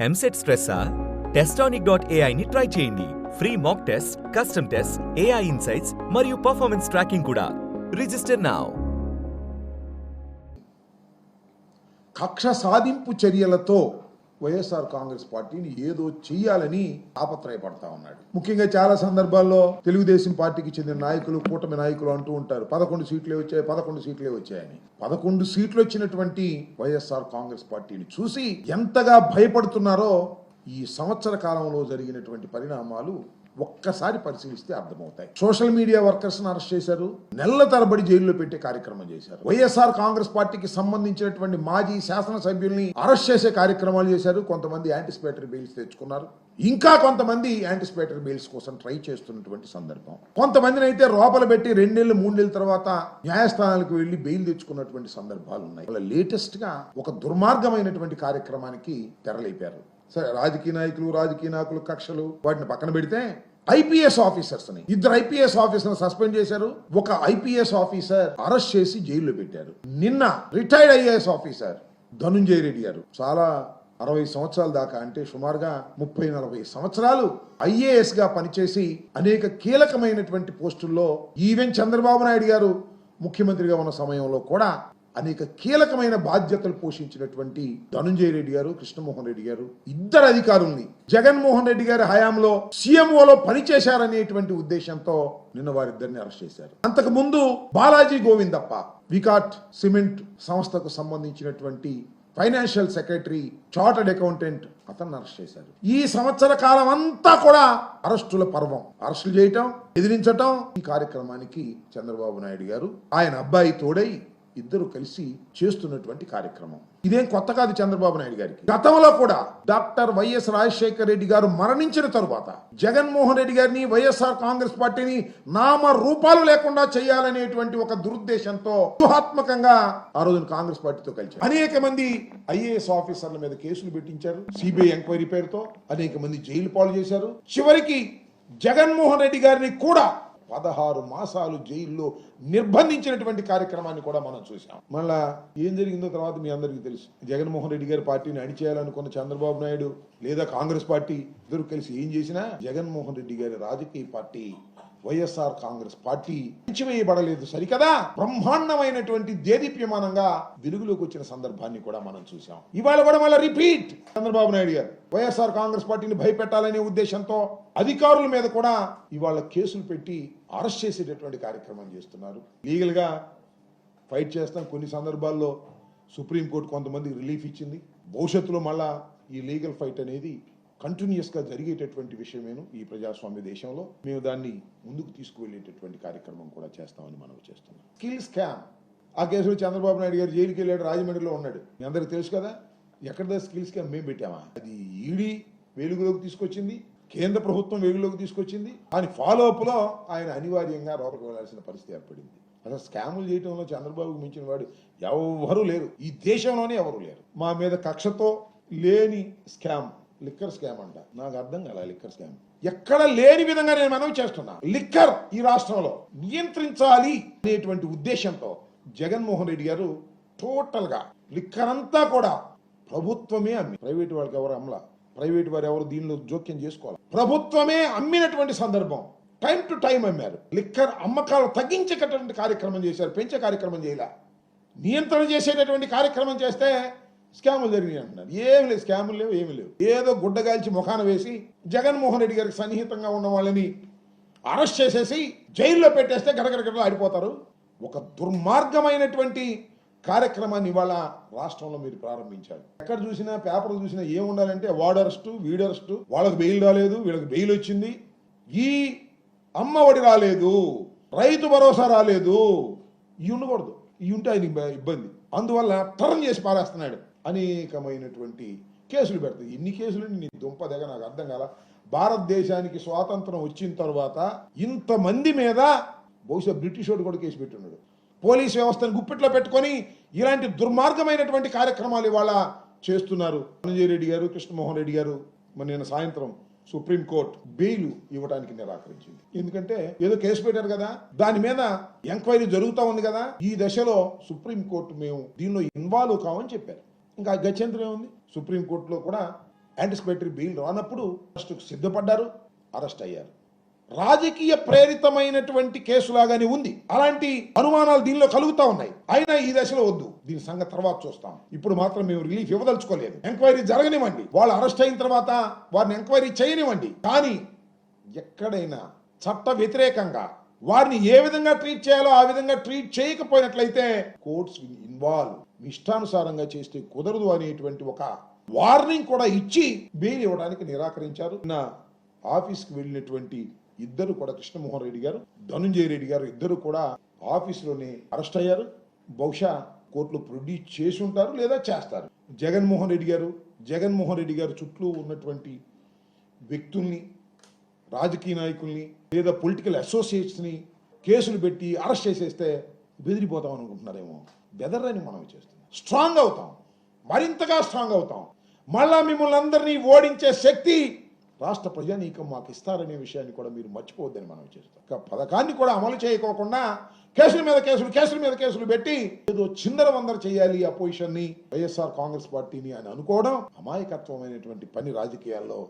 EAMCET స్ట్రెస్సా? Testonic.ai ని try చేయండి. Free mock test, custom test, AI insights మరియు పర్ఫార్మెన్స్ ట్రాకింగ్ కూడా. Register now. కక్ష సాధింపు చర్యలతో వైఎస్ఆర్ కాంగ్రెస్ పార్టీని ఏదో చెయ్యాలని తాపత్రయపడతా ఉన్నాడు. ముఖ్యంగా చాలా సందర్భాల్లో తెలుగుదేశం పార్టీకి చెందిన నాయకులు, కూటమి నాయకులు అంటూ ఉంటారు 11 సీట్లే వచ్చాయి, 11 సీట్లే వచ్చాయని. 11 సీట్లు వచ్చినటువంటి వైఎస్ఆర్ కాంగ్రెస్ పార్టీని చూసి ఎంతగా భయపడుతున్నారో ఈ సంవత్సర కాలంలో జరిగినటువంటి పరిణామాలు ఒక్కసారి పరిశీలిస్తే అర్థమవుతాయి. సోషల్ మీడియా వర్కర్స్ ను అరెస్ట్ చేశారు, నెలల తరబడి జైల్లో పెట్టే కార్యక్రమం చేశారు. వైఎస్ఆర్ కాంగ్రెస్ పార్టీకి సంబంధించినటువంటి మాజీ శాసనసభ్యుల్ని అరెస్ట్ చేసే కార్యక్రమాలు చేశారు. కొంతమంది యాంటిసిపేటరీ బెయిల్స్ తెచ్చుకున్నారు, ఇంకా కొంతమంది యాంటిసిపేటరీ బెయిల్స్ కోసం ట్రై చేస్తున్నటువంటి సందర్భం. కొంతమందిని అయితే లోపల పెట్టి 2 నెలలు 3 నెలల తర్వాత న్యాయస్థానాలకు వెళ్లి బెయిల్ తెచ్చుకున్నటువంటి సందర్భాలు ఉన్నాయి. వాళ్ళ లేటెస్ట్ గా ఒక దుర్మార్గమైనటువంటి కార్యక్రమానికి తెరలేపారు. సరే, రాజకీయ నాయకులు కక్షలు వాటిని పక్కన పెడితే ఐపీఎస్ ఆఫీసర్స్ ని, 2 ఐపీఎస్ ఆఫీసర్ సస్పెండ్ చేశారు. ఒక ఐపీఎస్ ఆఫీసర్ అరెస్ట్ చేసి జైల్లో పెట్టారు. నిన్న retired IAS officer Dhanunjaya Reddy గారు చాలా 60 సంవత్సరాల దాకా, అంటే సుమారుగా 30-40 సంవత్సరాలు ఐఏఎస్ గా పనిచేసి అనేక కీలకమైనటువంటి పోస్టుల్లో, ఈవెన్ చంద్రబాబు నాయుడు గారు ముఖ్యమంత్రిగా ఉన్న సమయంలో కూడా అనేక కీలకమైన బాధ్యతలు పోషించినటువంటి ధనుంజయ రెడ్డి గారు, కృష్ణమోహన్ రెడ్డి గారు, 2 అధికారుల్ని జగన్మోహన్ రెడ్డి గారి హయాంలో సీఎంఓలో పనిచేశారనేటువంటి ఉద్దేశంతో నిన్న వారిద్దరిని అరెస్ట్ చేశారు. అంతకు ముందు బాలాజీ గోవిందప్ప వికాట్ సిమెంట్ సంస్థకు సంబంధించినటువంటి ఫైనాన్షియల్ సెక్రటరీ, చార్టర్డ్ అకౌంటెంట్, అతన్ని అరెస్ట్ చేశారు. ఈ సంవత్సర కాలం అంతా కూడా అరెస్టుల పర్వం, అరెస్టులు చేయటం, ఎదిరించటం. ఈ కార్యక్రమానికి చంద్రబాబు నాయుడు గారు ఆయన అబ్బాయి తోడై ఇద్దరు కలిసి చేస్తున్నటువంటి కార్యక్రమం. ఇదేం కొత్త కాదు చంద్రబాబు నాయుడు గారికి. గతంలో కూడా డాక్టర్ వైఎస్ రాజశేఖర రెడ్డి గారు మరణించిన తరువాత జగన్మోహన్ రెడ్డి గారిని, వైఎస్ఆర్ కాంగ్రెస్ పార్టీని నామ రూపాలు లేకుండా చేయాలనేటువంటి ఒక దురుద్దేశంతో వ్యూహాత్మకంగా ఆ రోజున కాంగ్రెస్ పార్టీతో కలిసి అనేక మంది ఐఏఎస్ ఆఫీసర్ల మీద కేసులు పెట్టించారు. సిబిఐ ఎంక్వైరీ పేరుతో అనేక మంది జైలు పాలు చేశారు. చివరికి జగన్మోహన్ రెడ్డి గారిని కూడా 16 మాసాలు జైల్లో నిర్బంధించినటువంటి కార్యక్రమాన్ని కూడా మనం చూసాం. మళ్ళా ఏం జరిగిందో తర్వాత మీ అందరికీ తెలుసు. జగన్మోహన్ రెడ్డి గారి పార్టీని అణిచేయాలనుకున్న చంద్రబాబు నాయుడు లేదా కాంగ్రెస్ పార్టీ ఇద్దరు కలిసి ఏం చేసినా జగన్మోహన్ రెడ్డి గారి రాజకీయ పార్టీ వైఎస్ఆర్ కాంగ్రెస్ పార్టీ అణిచివేయబడలేదు సరికదా, బ్రహ్మాండమైనటువంటి దేదీప్యమానంగా వెలుగులోకి వచ్చిన సందర్భాన్ని కూడా మనం చూసాం. ఇవాళ కూడా మళ్ళీ రిపీట్ చంద్రబాబు నాయుడు గారు వైఎస్ఆర్ కాంగ్రెస్ పార్టీని భయపెట్టాలనే ఉద్దేశంతో అధికారుల మీద కూడా ఇవాళ కేసులు పెట్టి అరెస్ట్ చేసేటటువంటి కార్యక్రమం చేస్తున్నారు. లీగల్ గా ఫైట్ చేస్తాం. కొన్ని సందర్భాల్లో సుప్రీంకోర్టు కొంతమందికి రిలీఫ్ ఇచ్చింది. భవిష్యత్తులో మళ్ళా ఈ లీగల్ ఫైట్ అనేది కంటిన్యూస్ గా జరిగేటటువంటి విషయమేను. ఈ ప్రజాస్వామ్య దేశంలో మేము దాన్ని ముందుకు తీసుకువెళ్ళేటటువంటి కార్యక్రమం కూడా చేస్తామని మనం చేస్తున్నాం. స్కిల్ స్కామ్, ఆ కేసులో చంద్రబాబు నాయుడు గారు జైలుకి వెళ్ళాడు, రాజమండ్రిలో ఉన్నాడు. మీ అందరికి తెలుసు కదా. ఎక్కడ స్కిల్ స్కామ్ మేము పెట్టామా? అది ఈడీ వెలుగులోకి తీసుకొచ్చింది, కేంద్ర ప్రభుత్వం వెలుగులోకి తీసుకొచ్చింది. దాని ఫాలోఅప్ లో ఆయన అనివార్యంగా లోపలికి వెళ్లాల్సిన పరిస్థితి ఏర్పడింది. అసలు స్కాములు చేయడంలో చంద్రబాబుకు మించిన వాడు ఎవరు లేరు, ఈ దేశంలోనే ఎవరు లేరు. మా మీద కక్షతో లేని స్కామ్, లిక్కర్ స్కామ్ అంట. నాకు అర్థం కాల లిక్కర్ స్కామ్. ఎక్కడ లేని విధంగా నేను మనవి చేస్తున్నా. లిక్కర్ ఈ రాష్ట్రంలో నియంత్రించాలి అనేటువంటి ఉద్దేశంతో జగన్మోహన్ రెడ్డి గారు టోటల్ గా లిక్కర్ అంతా కూడా ప్రభుత్వమే అమ్మి, ప్రైవేట్ వాళ్ళకి ఎవరు అమ్మలా, ప్రైవేట్ వారు ఎవరు దీనిలో జోక్యం చేసుకోవాలి. ప్రభుత్వమే అమ్మినటువంటి సందర్భం. టైం టు టైం అమ్మారు. లిక్కర్ అమ్మకాలు తగ్గించేటటువంటి కార్యక్రమం చేశారు, పెంచే కార్యక్రమం చేయలే. నియంత్రణ చేసేటటువంటి కార్యక్రమం చేస్తే స్కాములు జరిగినాయి అంటున్నారు. ఏమి లేదు, స్కాములు లేవు, ఏమి లేవు. ఏదో గుడ్డగాల్చి ముఖాన వేసి జగన్మోహన్ రెడ్డి గారికి సన్నిహితంగా ఉన్న వాళ్ళని అరెస్ట్ చేసేసి జైల్లో పెట్టేస్తే గడగడగడలో ఆడిపోతారు. ఒక దుర్మార్గమైనటువంటి కార్యక్రమాన్ని ఇవాళ రాష్ట్రంలో మీరు ప్రారంభించారు. ఎక్కడ చూసినా పేపర్ చూసినా ఏముండాలంటే వాడు అరెస్టు, వీడు అరెస్టు, వాళ్ళకి బెయిల్ రాలేదు, వీళ్ళకి బెయిల్ వచ్చింది, ఈ అమ్మ ఒడి రాలేదు, రైతు భరోసా రాలేదు, ఇవి ఉండకూడదు. ఇవి ఉంటే ఆయన ఇబ్బంది. అందువల్ల టర్న్ చేసి పారేస్తున్నాడు. అనేకమైనటువంటి కేసులు పెడతాయి. ఎన్ని కేసులు నీ దుంపదగ నాకు అర్థం కాల. భారతదేశానికి స్వాతంత్రం వచ్చిన తర్వాత ఇంతమంది మీద బహుశా బ్రిటిష్ వాడు కూడా కేసు పెట్టున్నాడు. పోలీస్ వ్యవస్థను గుప్పిట్లో పెట్టుకొని ఇలాంటి దుర్మార్గమైనటువంటి కార్యక్రమాలు ఇవాళ చేస్తున్నారు. ధనంజయ రెడ్డి గారు, కృష్ణమోహన్ రెడ్డి గారు నిన్న సాయంత్రం సుప్రీంకోర్టు బెయిల్ ఇవ్వడానికి నిరాకరించింది. ఎందుకంటే ఏదో కేసు పెట్టారు కదా, దాని మీద ఎంక్వైరీ జరుగుతూ ఉంది కదా, ఈ దశలో సుప్రీంకోర్టు మేము దీనిలో ఇన్వాల్వ్ కావని చెప్పారు. ఇంకా గత్యంతరం ఏముంది? సుప్రీంకోర్టులో కూడా యాంటిసిపేటరీ బెయిల్ రానప్పుడు అరెస్టుకు సిద్ధపడ్డారు, అరెస్ట్ అయ్యారు. రాజకీయ ప్రేరితమైనటువంటి కేసులాగానే ఉంది. అలాంటి అనుమానాలు దీనిలో కలుగుతా ఉన్నాయి. అయినా ఈ దశలో వద్దు, దీని సంగతి తర్వాత చూస్తాం. ఇప్పుడు మాత్రం మేము రిలీఫ్ ఇవ్వదలుచుకోలేదు. ఎంక్వైరీ జరగనివ్వండి, వాళ్ళు అరెస్ట్ అయిన తర్వాత వారిని ఎంక్వైరీ చేయనివ్వండి. కానీ ఎక్కడైనా చట్ట వ్యతిరేకంగా వారిని ఏ విధంగా ట్రీట్ చేయాలో ఆ విధంగా ట్రీట్ చేయకపోయినట్లయితే కోర్ట్స్ ఇన్వాల్వ్, ఇష్టానుసారంగా చేస్తే కుదరదు అనేటువంటి ఒక వార్నింగ్ కూడా ఇచ్చి బెయిల్ ఇవ్వడానికి నిరాకరించారు. నా ఆఫీస్కి వెళ్ళినటువంటి ఇద్దరు కూడా, కృష్ణమోహన్ రెడ్డి గారు, ధనుంజయ రెడ్డి గారు, ఇద్దరు కూడా ఆఫీసులోనే అరెస్ట్ అయ్యారు. బహుశా కోర్టులో ప్రొడ్యూస్ చేసి ఉంటారు లేదా చేస్తారు. జగన్మోహన్ రెడ్డి గారు చుట్టూ ఉన్నటువంటి వ్యక్తుల్ని, రాజకీయ నాయకుల్ని లేదా పొలిటికల్ అసోసియేట్స్ని కేసులు పెట్టి అరెస్ట్ చేసేస్తే బెదిరిపోతాం అనుకుంటున్నారేమో. బెదర్రని మనం చేస్తున్నాం. స్ట్రాంగ్ అవుతాం, మరింతగా స్ట్రాంగ్ అవుతాం. మళ్ళా మిమ్మల్ని అందరినీ ఓడించే శక్తి రాష్ట్ర ప్రజానీకం మాకు ఇస్తారనే విషయాన్ని కూడా మీరు మర్చిపోవద్దని మనం చేస్తాం. పథకాన్ని కూడా అమలు చేయకోకుండా కేసుల మీద కేసులు పెట్టి ఏదో చిందరవందర చేయాలి అపోజిషన్ని, వైఎస్ఆర్ కాంగ్రెస్ పార్టీని అని అనుకోవడం అమాయకత్వమైనటువంటి పని రాజకీయాల్లో.